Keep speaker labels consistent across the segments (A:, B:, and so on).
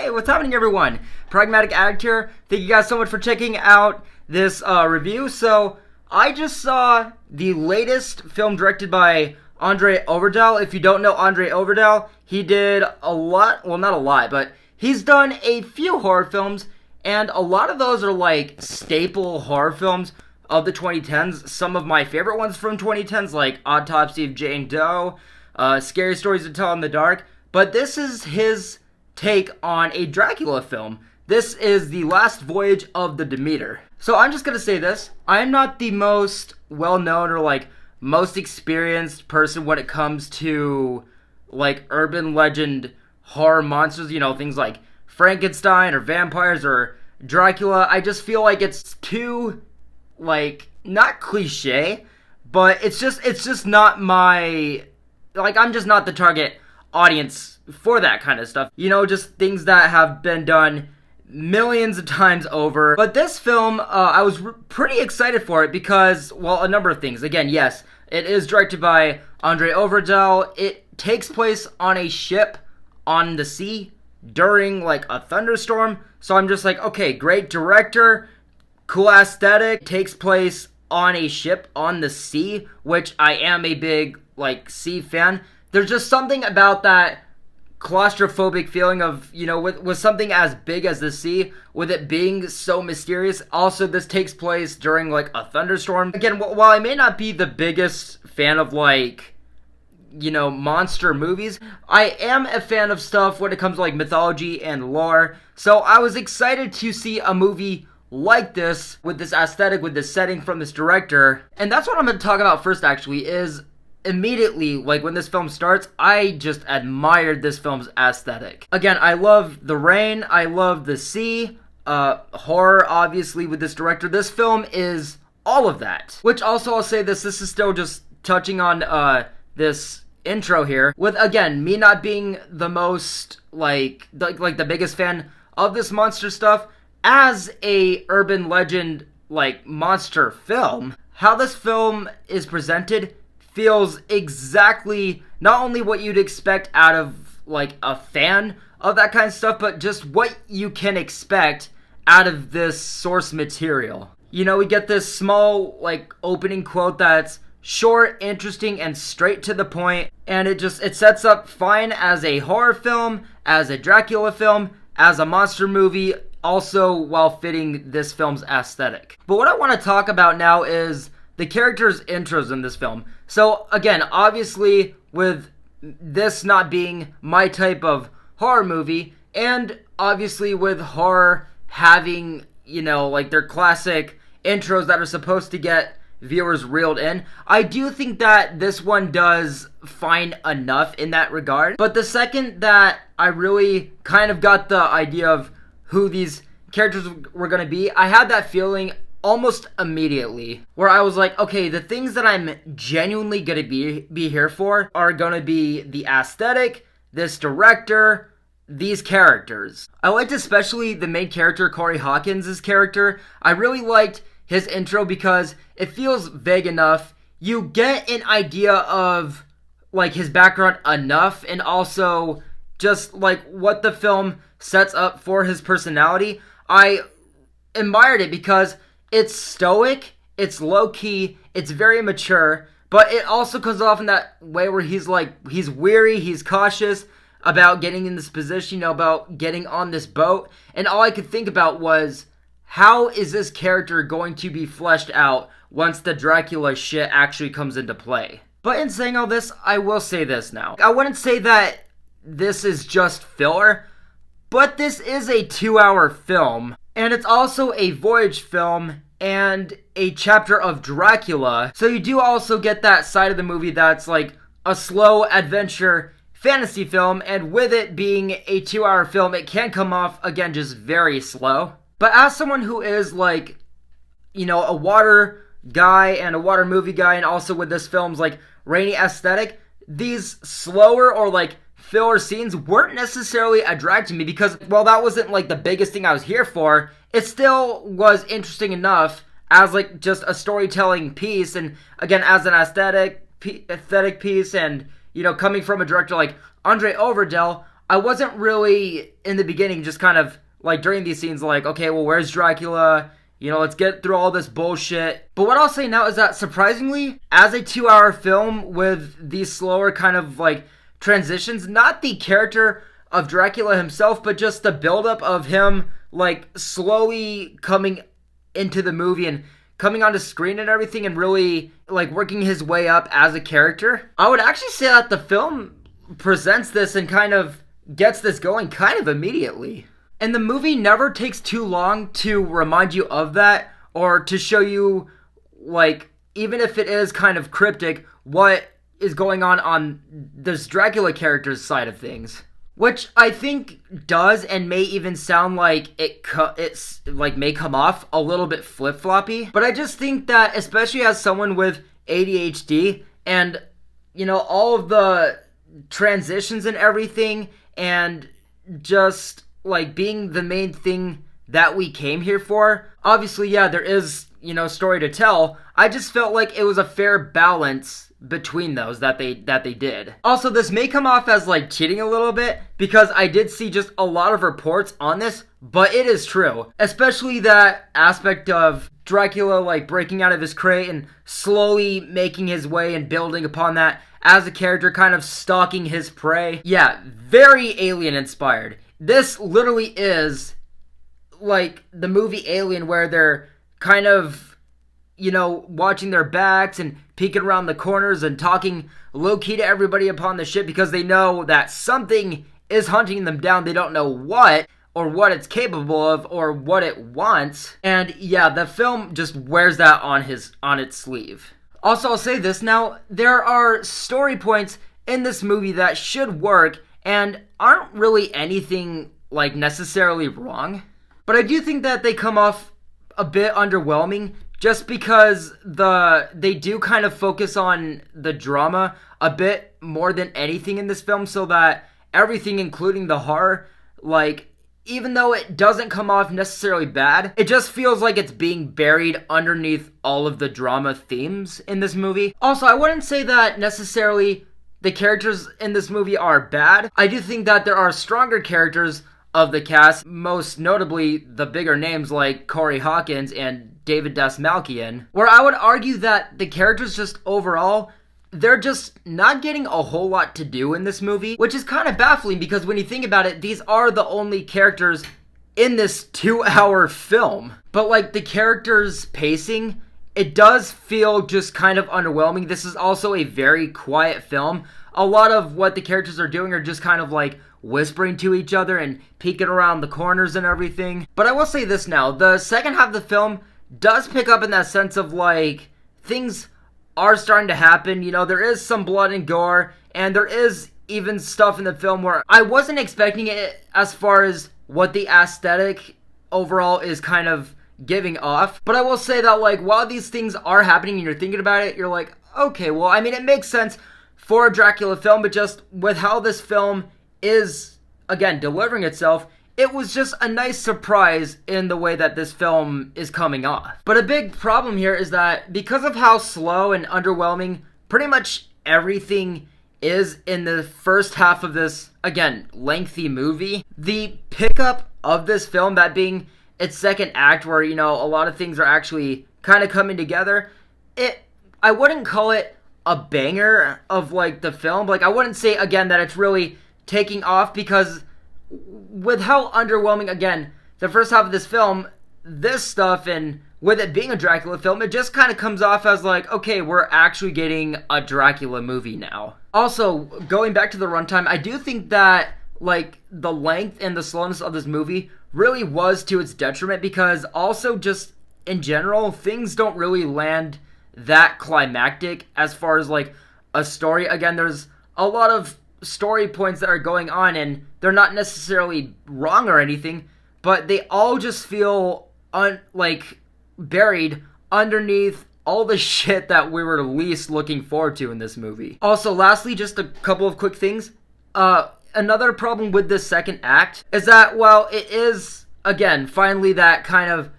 A: Hey, what's happening, everyone? Pragmatic Addict here. Thank you guys so much for checking out this review. So, I just saw the latest film directed by André Øvredal. If you don't know André Øvredal, he did a lot, well, not a lot, but he's done a few horror films, and a lot of those are like staple horror films of the 2010s. Some of my favorite ones from 2010s, like Autopsy of Jane Doe, Scary Stories to Tell in the Dark. But this is his take on a Dracula film. This is the last voyage of the Demeter. So I'm just gonna say this. I'm not the most well-known or like most experienced person when it comes to like urban legend horror monsters, you know, things like Frankenstein or vampires or Dracula. I just feel like it's too, like, not cliche, but it's just not my, like, I'm just not the target audience for that kind of stuff. You know, just things that have been done millions of times over. But this film, I was pretty excited for it because, well, a number of things. Again, yes, it is directed by André Øvredal. It takes place on a ship on the sea during, like, a thunderstorm. So I'm just like, okay, great director, cool aesthetic. It takes place on a ship on the sea, which I am a big, like, sea fan. There's just something about that claustrophobic feeling of, you know, with something as big as the sea, with it being so mysterious. Also, this takes place during, like, a thunderstorm. Again, while I may not be the biggest fan of, like, you know, monster movies, I am a fan of stuff when it comes to, like, mythology and lore. So I was excited to see a movie like this, with this aesthetic, with this setting from this director. And that's what I'm going to talk about first, actually, is immediately, like, when this film starts, I just admired this film's aesthetic. Again, I love the rain, I love the sea, horror, obviously, with this director. This film is all of that. Which also, I'll say this is still just touching on, this intro here, with, again, me not being the most, like the biggest fan of this monster stuff. As a urban legend, like, monster film, how this film is presented feels exactly not only what you'd expect out of, like, a fan of that kind of stuff, but just what you can expect out of this source material. You know, we get this small, like, opening quote that's short, interesting, and straight to the point, and it sets up fine as a horror film, as a Dracula film, as a monster movie, also while fitting this film's aesthetic. But what I want to talk about now is the characters' intros in this film. So again, obviously, with this not being my type of horror movie, and obviously with horror having, you know, like, their classic intros that are supposed to get viewers reeled in, I do think that this one does fine enough in that regard. But the second that I really kind of got the idea of who these characters were going to be, I had that feeling almost immediately, where I was like, okay, the things that I'm genuinely going to be here for are going to be the aesthetic, this director, these characters. I liked especially the main character, Corey Hawkins' character. I really liked his intro because it feels vague enough. You get an idea of, like, his background enough, and also just, like, what the film sets up for his personality. I admired it because it's stoic, it's low-key, it's very mature, but it also comes off in that way where he's weary, he's cautious about getting in this position, you know, about getting on this boat. And all I could think about was, how is this character going to be fleshed out once the Dracula shit actually comes into play? But in saying all this, I will say this now. I wouldn't say that this is just filler, but this is a 2-hour film, and it's also a Voyage film and a chapter of Dracula. So you do also get that side of the movie that's like a slow adventure fantasy film, and with it being a 2-hour film, it can come off, again, just very slow. But as someone who is, like, you know, a water guy and a water movie guy, and also with this film's, like, rainy aesthetic, these slower or, like, filler scenes weren't necessarily a drag to me, because while that wasn't, like, the biggest thing I was here for, it still was interesting enough as, like, just a storytelling piece, and again, as an aesthetic piece, and, you know, coming from a director like André Øvredal, I wasn't really, in the beginning, just kind of, like, during these scenes, like, okay, well, where's Dracula? You know, let's get through all this bullshit. But what I'll say now is that, surprisingly, as a 2-hour film with these slower kind of, like, transitions, not the character of Dracula himself, but just the buildup of him, like, slowly coming into the movie and coming onto screen and everything and really, like, working his way up as a character. I would actually say that the film presents this and kind of gets this going kind of immediately. And the movie never takes too long to remind you of that, or to show you, like, even if it is kind of cryptic, what is going on this Dracula character's side of things. Which I think does and may even sound like it's like may come off a little bit flip-floppy. But I just think that, especially as someone with ADHD and, you know, all of the transitions and everything, and just, like, being the main thing that we came here for. Obviously, yeah, there is, you know, story to tell. I just felt like it was a fair balance between those that they did. Also, this may come off as, like, cheating a little bit, because I did see just a lot of reports on this, but it is true. Especially that aspect of Dracula, like, breaking out of his crate and slowly making his way and building upon that as a character, kind of stalking his prey. Yeah, very Alien inspired. This literally is like the movie Alien, where they're kind of, you know, watching their backs and peeking around the corners and talking low-key to everybody upon the ship, because they know that something is hunting them down. They don't know what, or what it's capable of, or what it wants. And yeah, the film just wears that on its sleeve. Also, I'll say this now, there are story points in this movie that should work and aren't really anything, like, necessarily wrong. But I do think that they come off a bit underwhelming, just because they do kind of focus on the drama a bit more than anything in this film, so that everything, including the horror, like, even though it doesn't come off necessarily bad, it just feels like it's being buried underneath all of the drama themes in this movie. Also, I wouldn't say that necessarily the characters in this movie are bad. I do think that there are stronger characters of the cast, most notably the bigger names like Corey Hawkins and David Dastmalchian, where I would argue that the characters just overall, they're just not getting a whole lot to do in this movie, which is kind of baffling, because when you think about it, these are the only characters in this 2-hour film. But, like, the characters' pacing, it does feel just kind of underwhelming. This is also a very quiet film. A lot of what the characters are doing are just kind of, like, whispering to each other and peeking around the corners and everything. But I will say this now, the second half of the film does pick up in that sense of, like, things are starting to happen. You know, there is some blood and gore, and there is even stuff in the film where I wasn't expecting it as far as what the aesthetic overall is kind of giving off. But I will say that, like, while these things are happening and you're thinking about it, you're like, okay, well, I mean, it makes sense for a Dracula film, but just with how this film is, again, delivering itself, it was just a nice surprise in the way that this film is coming off. But a big problem here is that because of how slow and underwhelming pretty much everything is in the first half of this, again, lengthy movie, the pickup of this film, that being its second act, where, you know, a lot of things are actually kind of coming together, I wouldn't call it a banger of, like, the film. Like, I wouldn't say, again, that it's really taking off, because with how underwhelming, again, the first half of this film, this stuff, and with it being a Dracula film, it just kind of comes off as like, okay, we're actually getting a Dracula movie now. Also, going back to the runtime, I do think that, like, the length and the slowness of this movie really was to its detriment, because also just in general, things don't really land that climactic as far as, like, a story. Again, there's a lot of story points that are going on, and they're not necessarily wrong or anything, but they all just feel buried underneath all the shit that we were least looking forward to in this movie. Also, lastly, just a couple of quick things. Another problem with this second act is that while it is, again, finally that kind of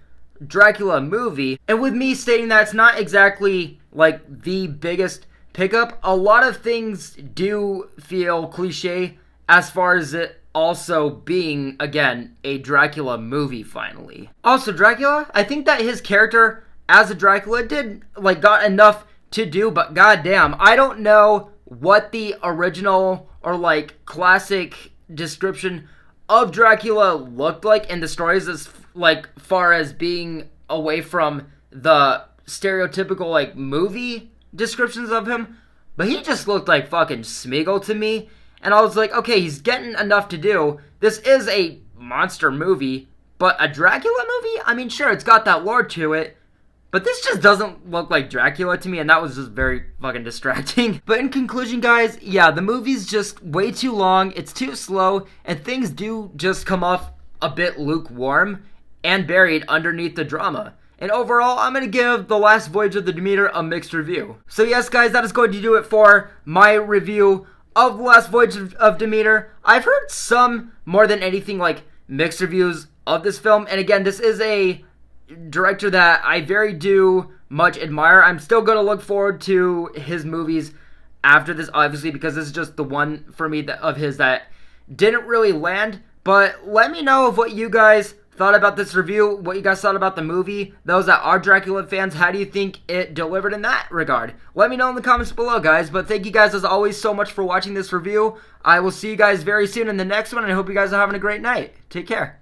A: Dracula movie, and with me stating that it's not exactly, like, the biggest pickup, a lot of things do feel cliche as far as it, also being, again, a Dracula movie finally. Also, Dracula, I think that his character as a Dracula did, got enough to do, but goddamn, I don't know what the original or, classic description of Dracula looked like in the stories as, far as being away from the stereotypical, movie descriptions of him, but he just looked like fucking Smeagol to me, and I was like, okay, he's getting enough to do. This is a monster movie, but a Dracula movie? I mean, sure, it's got that lore to it, but this just doesn't look like Dracula to me, and that was just very fucking distracting. But in conclusion, guys, yeah, the movie's just way too long, it's too slow, and things do just come off a bit lukewarm and buried underneath the drama. And overall, I'm going to give The Last Voyage of the Demeter a mixed review. So yes, guys, that is going to do it for my review of The Last Voyage of Demeter. I've heard some, more than anything, mixed reviews of this film. And again, this is a director that I very do much admire. I'm still going to look forward to his movies after this, obviously, because this is just the one for me of his that didn't really land. But let me know of what you guys thought about this review, what you guys thought about the movie. Those that are Dracula fans, how do you think it delivered in that regard? Let me know in the comments below, guys. But thank you guys as always so much for watching this review. I will see you guys very soon in the next one, and I hope you guys are having a great night. Take care.